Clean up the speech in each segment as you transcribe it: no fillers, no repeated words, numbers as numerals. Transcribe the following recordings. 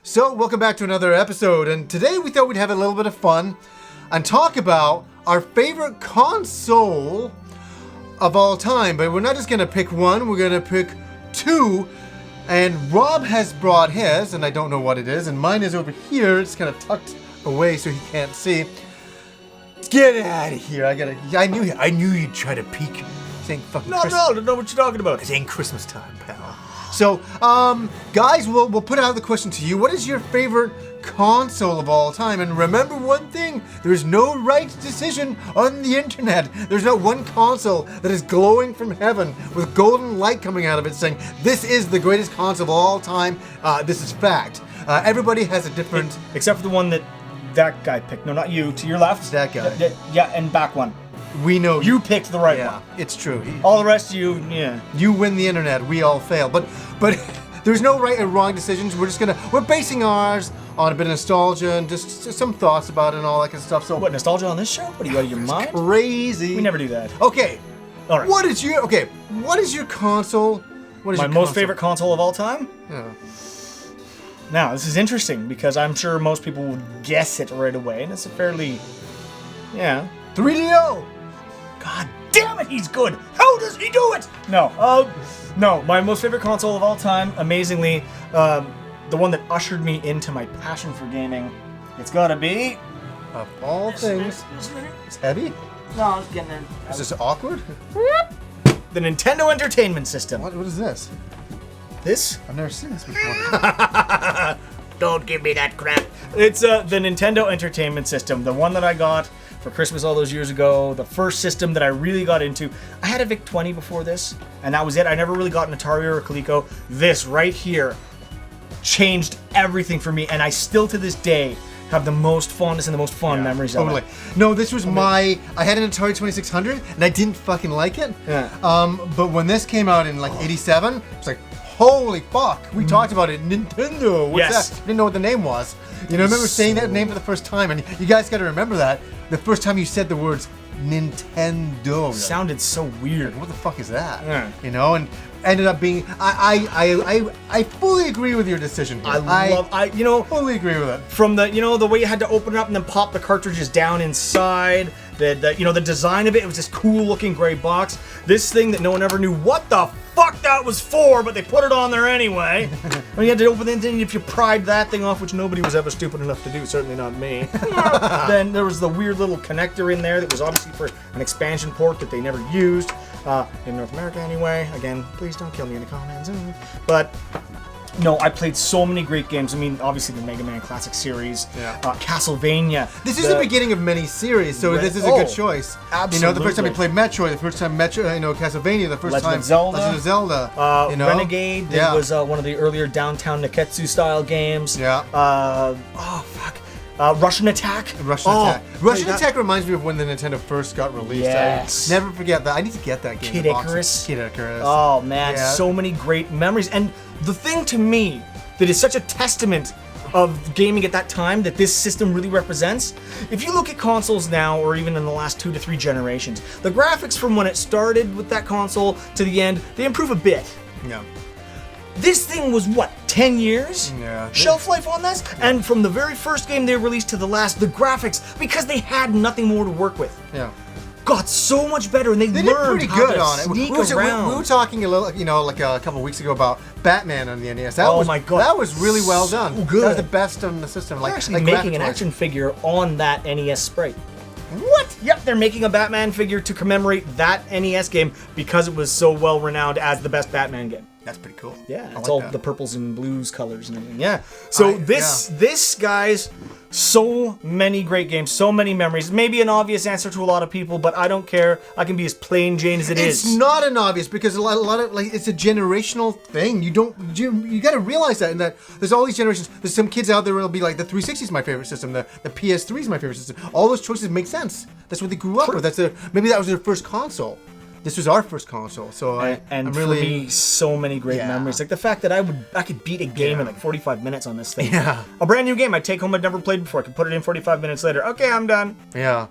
So, welcome back to another episode, and today we thought we'd have a little bit of fun and talk about our favorite console of all time. But we're not just going to pick one, we're going to pick two. And Rob has brought his, and I don't know what it is, and mine is over here. It's kind of tucked away so he can't see. Get out of here! I knew you'd try to peek. Saying fucking No, I don't know what you're talking about. It ain't Christmas time, pal. So, guys, we'll put out the question to you. What is your favorite console of all time? And remember one thing, there's no right decision on the internet. There's not one console that is glowing from heaven with golden light coming out of it saying, this is the greatest console of all time. This is fact. Everybody has a different... Except for the one that guy picked. No, not you. To your left. That guy. Yeah, and back one. We know you picked the right one. Yeah, it's true. All the rest of you, yeah. You win the internet. We all fail. But there's no right or wrong decisions. We're basing ours on a bit of nostalgia and just some thoughts about it and all that kind of stuff. So what, nostalgia on this show? What are you out of your mind? Crazy. We never do that. Okay. All right. What is your console? My most favorite console of all time? Yeah. Now, this is interesting because I'm sure most people would guess it right away, and it's a fairly, 3DO. God damn it, he's good! How does he do it? No, my most favorite console of all time, amazingly, the one that ushered me into my passion for gaming, it's gotta be... Of all things... It's heavy? No, it's getting in. Is this awkward? The Nintendo Entertainment System. What is this? This? I've never seen this before. Don't give me that crap. It's the Nintendo Entertainment System, the one that I got for Christmas all those years ago, the first system that I really got into. I had a VIC-20 before this, and that was it. I never really got an Atari or a Coleco. This right here changed everything for me, and I still to this day have the most fondness and the most fond memories of it. No, this was I had an Atari 2600, and I didn't fucking like it. Yeah. But when this came out in like 87, it's like, holy fuck, we talked about it. Nintendo. What's that? Didn't know what the name was. You know, I remember saying that name for the first time, and you guys got to remember that. The first time you said the words Nintendo. Sounded so weird. What the fuck is that? Yeah. You know, and ended up being, I fully agree with your decision here. I fully agree with it. From the way you had to open it up and then pop the cartridges down inside, the design of it, it was this cool looking gray box. This thing that no one ever knew what the fuck that was for, but they put it on there anyway. When you had to open it, and if you pried that thing off, which nobody was ever stupid enough to do, certainly not me, then there was the weird little connector in there that was obviously for an expansion port that they never used, in North America anyway. Again, please don't kill me in the comments. But no, I played so many great games. I mean, obviously the Mega Man Classic series, Castlevania. This is the beginning of many series, so this is a good choice. Absolutely. You know, the first time we played Metroid, the first time Castlevania, the first Legend time of Zelda. Legend of Zelda. Renegade. That was one of the earlier downtown Neketsu style games. Yeah. Russian Attack. Russian Attack reminds me of when the Nintendo first got released. Yes. I never forget that. I need to get that game. Kid Icarus. Kid Icarus. Oh man, so many great memories. And the thing to me that is such a testament of gaming at that time that this system really represents, if you look at consoles now or even in the last 2 to 3 generations, the graphics from when it started with that console to the end, they improve a bit. Yeah. This thing was what, 10 years? Yeah. Shelf life on this? Yeah. And from the very first game they released to the last, the graphics, because they had nothing more to work with, got so much better, and they did learned pretty how good to on it. sneak We around. were talking a little, like a couple weeks ago about Batman on the NES. My God. That was really well done. So good. That was the best on the system. They're actually making an action figure on that NES sprite. What? Yep, they're making a Batman figure to commemorate that NES game because it was so well renowned as the best Batman game. That's pretty cool. Yeah, it's like all that. the purples and blues colors and everything. Yeah. So this guys, so many great games, so many memories. Maybe an obvious answer to a lot of people, but I don't care. I can be as plain Jane as It's not an obvious because a lot of it's a generational thing. You got to realize that, and that there's all these generations. There's some kids out there that'll be like, the 360 is my favorite system, the PS3 is my favorite system. All those choices make sense. That's what they grew up with. Maybe that was their first console. This was our first console, so I'm really... for me, so many great memories. Like the fact that I could beat a game in like 45 minutes on this thing. Yeah. A brand new game I'd take home I'd never played before. I could put it in 45 minutes later. Okay, I'm done. Yeah.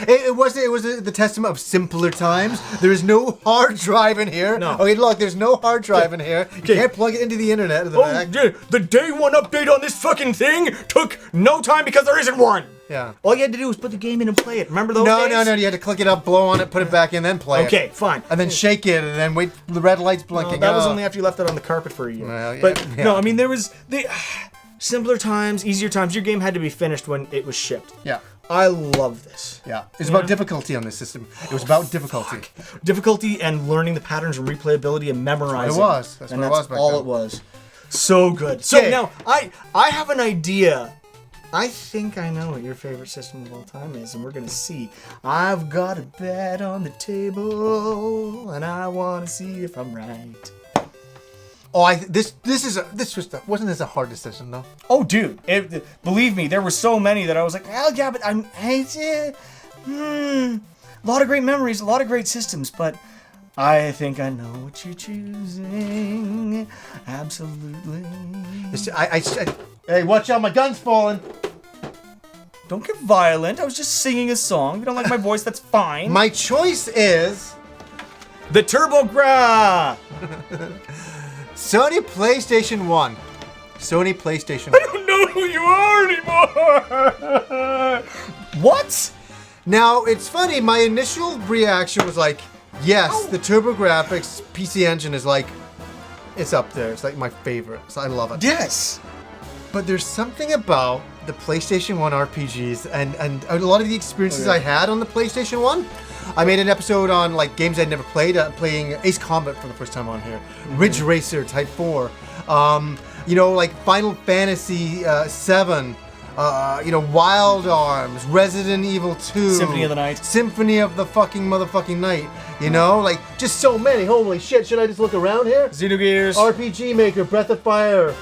It was the testament of simpler times. There is no hard drive in here. No. Okay, look, there's no hard drive in here. You can't plug it into the internet at the back. The day one update on this fucking thing took no time because there isn't one. Yeah. All you had to do was put the game in and play it. Remember those No, days? no, no. You had to click it up, blow on it, put it back in, then play it. Okay, fine. And then shake it, and then wait for the red lights blinking. That was only after you left it on the carpet for a year. Well, yeah, but yeah. no, I mean there was simpler times, easier times. Your game had to be finished when it was shipped. Yeah. I love this. Yeah. It was about difficulty on this system. It was about difficulty. Difficulty and learning the patterns and replayability and memorizing. It was. That's and what it that's was back all then. it was. So good. So Okay. now I have an idea. I think I know what your favorite system of all time is, and we're gonna see. I've got a bet on the table, and I want to see if I'm right. Oh, wasn't this a hard decision though? Oh, dude! Believe me, there were so many that I was like, "Well, yeah, but a lot of great memories, a lot of great systems." But I think I know what you're choosing. Absolutely. Hey, watch out! My gun's falling. Don't get violent. I was just singing a song. If you don't like my voice, that's fine. My choice is The TurboGrafx. Sony PlayStation 1. Sony PlayStation 1. I don't know who you are anymore. What? Now, it's funny, my initial reaction was like, yes, the TurboGrafx PC Engine is like, it's up there. It's like my favorite. So I love it. Yes. But there's something about the PlayStation 1 RPGs and a lot of the experiences I had on the PlayStation 1. I made an episode on like games I'd never played, playing Ace Combat for the first time on here, Ridge Racer Type 4, like Final Fantasy 7, Wild Arms, Resident Evil 2, Symphony of the Night. Symphony of the fucking motherfucking night. Like just so many. Holy shit! Should I just look around here? Xenogears. RPG Maker, Breath of Fire,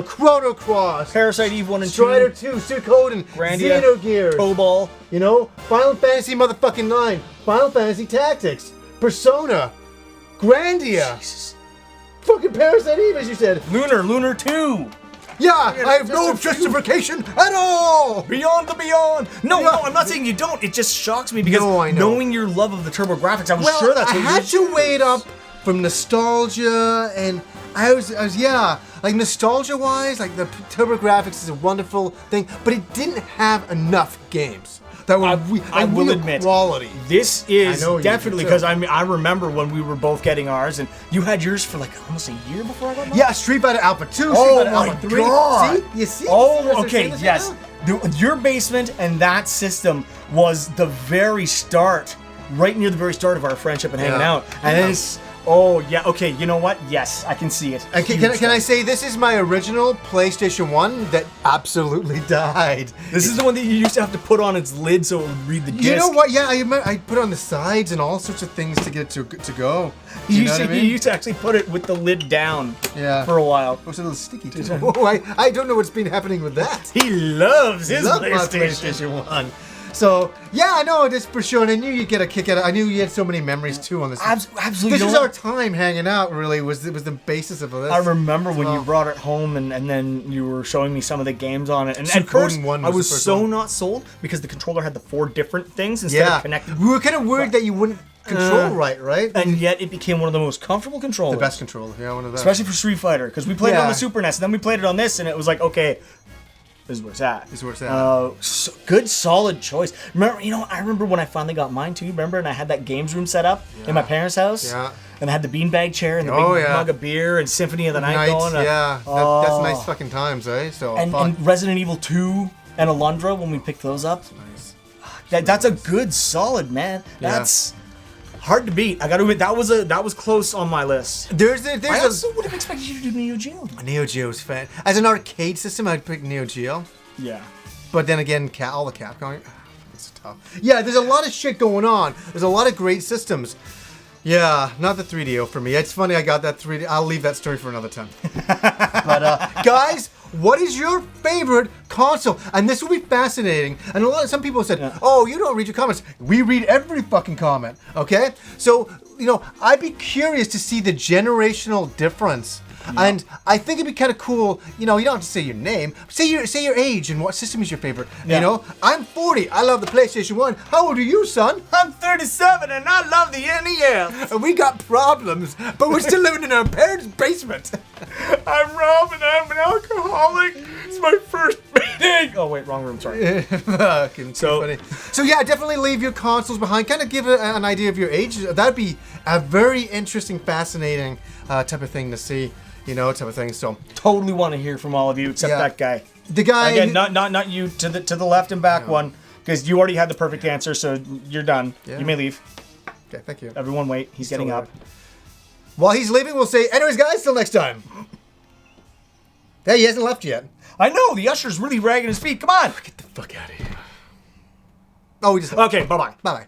Chrono Cross, Parasite Eve 1 and 2. Strider 2, Suikoden, Grandia. Xenogears, Cobalt. Final Fantasy motherfucking 9, Final Fantasy Tactics, Persona, Grandia, Jesus. fucking Parasite Eve, as you said. Lunar 2. Yeah, I have no justification at all. Beyond the Beyond. No, Yeah. no, I'm not saying you don't. It just shocks me because No, I know. knowing your love of the TurboGrafx, I was Well, sure that's I what had you to wait up from nostalgia, and I was like nostalgia-wise, like the TurboGrafx is a wonderful thing, but it didn't have enough games that were I will real admit, quality. This is I know you definitely do, too. because I remember when we were both getting ours, and you had yours for like almost a year before I got mine. Yeah, Street Fighter Alpha 2, Street Oh Fighter my Alpha 3. God. See? You see? Oh, See what I'm okay, saying yes. now? Your basement and that system was the very start, right near the very start of our friendship and hanging Yeah. out. And Yeah. it's, oh yeah, okay, you know what? Yes, I can see it. And can I say this is my original PlayStation 1 that absolutely died. This is the one that you used to have to put on its lid so it would read the disc. You know what? Yeah, I put it on the sides and all sorts of things to get it to go. You know used, what to, I mean? you used to actually put it with the lid down Yeah. for a while. It was a little sticky too. Oh, I don't know what's been happening with that. He loves his Love my PlayStation. PlayStation 1. So, yeah, I know this for sure, and I knew you'd get a kick out of it. I knew you had so many memories too on this. Absolutely. This you was know our what? time hanging out, really, was the basis of this. I remember when you So- brought it home and then you were showing me some of the games on it. And at Suikoden first, 1 I was was the first so one. not sold because the controller had the 4 different things instead Yeah. of connected. We were kind of worried that you wouldn't control right? And yet it became one of the most comfortable controllers. The best controller, yeah, one of those. Especially for Street Fighter, because we played it on Yeah. the Super NES, and then we played it on this, and it was like, okay, this is where it's at. This is where it's at. Good, solid choice. Remember, I remember when I finally got mine too. Remember, and I had that games room set up in my parents' house. Yeah. And I had the beanbag chair and the Oh, big yeah. mug of beer and Symphony of the Night Nights, going. yeah. Oh. That's nice fucking times, eh? So, And fun. Resident Evil 2 and Alundra when we picked those up. Nice. That's a good, solid, man. Yeah. That's hard to beat. I got to admit that was close on my list. There's I a also would have expected you to do Neo Geo. Neo Geo's fan. As an arcade system, I'd pick Neo Geo. Yeah. But then again, all the Capcom, it's tough. Yeah, there's a lot of shit going on. There's a lot of great systems. Yeah, not the 3DO for me. It's funny I got that 3D. I'll leave that story for another time. But guys, what is your favorite console? And this will be fascinating. And some people said, "Oh, you don't read your comments." We read every fucking comment. Okay, so I'd be curious to see the generational difference And I think it'd be kind of cool, you know, you don't have to say your name, say your age and what system is your favorite. Yeah. You know, I'm 40, I love the PlayStation 1. How old are you, son? I'm 37 and I love the NES. And we got problems, but we're still living in our parents' basement. I'm Rob and I'm an alcoholic. It's my first meeting. Oh wait, wrong room. Sorry. Fucking too funny. So yeah, definitely leave your consoles behind. Kind of give an idea of your age. That'd be a very interesting, fascinating type of thing to see. You know, type of thing. So Totally want to hear from all of you except Yeah. that guy. the guy Again, not you to the left and back one, because you already had the perfect answer, so you're done. Yeah. You may leave. Okay, thank you. Everyone wait. He's getting up. While he's leaving, we'll say, anyways, guys, till next time. Hey, he hasn't left yet. I know the usher's really dragging his feet. Come on. Get the fuck out of here. Oh, we just Okay. Bye bye. bye bye.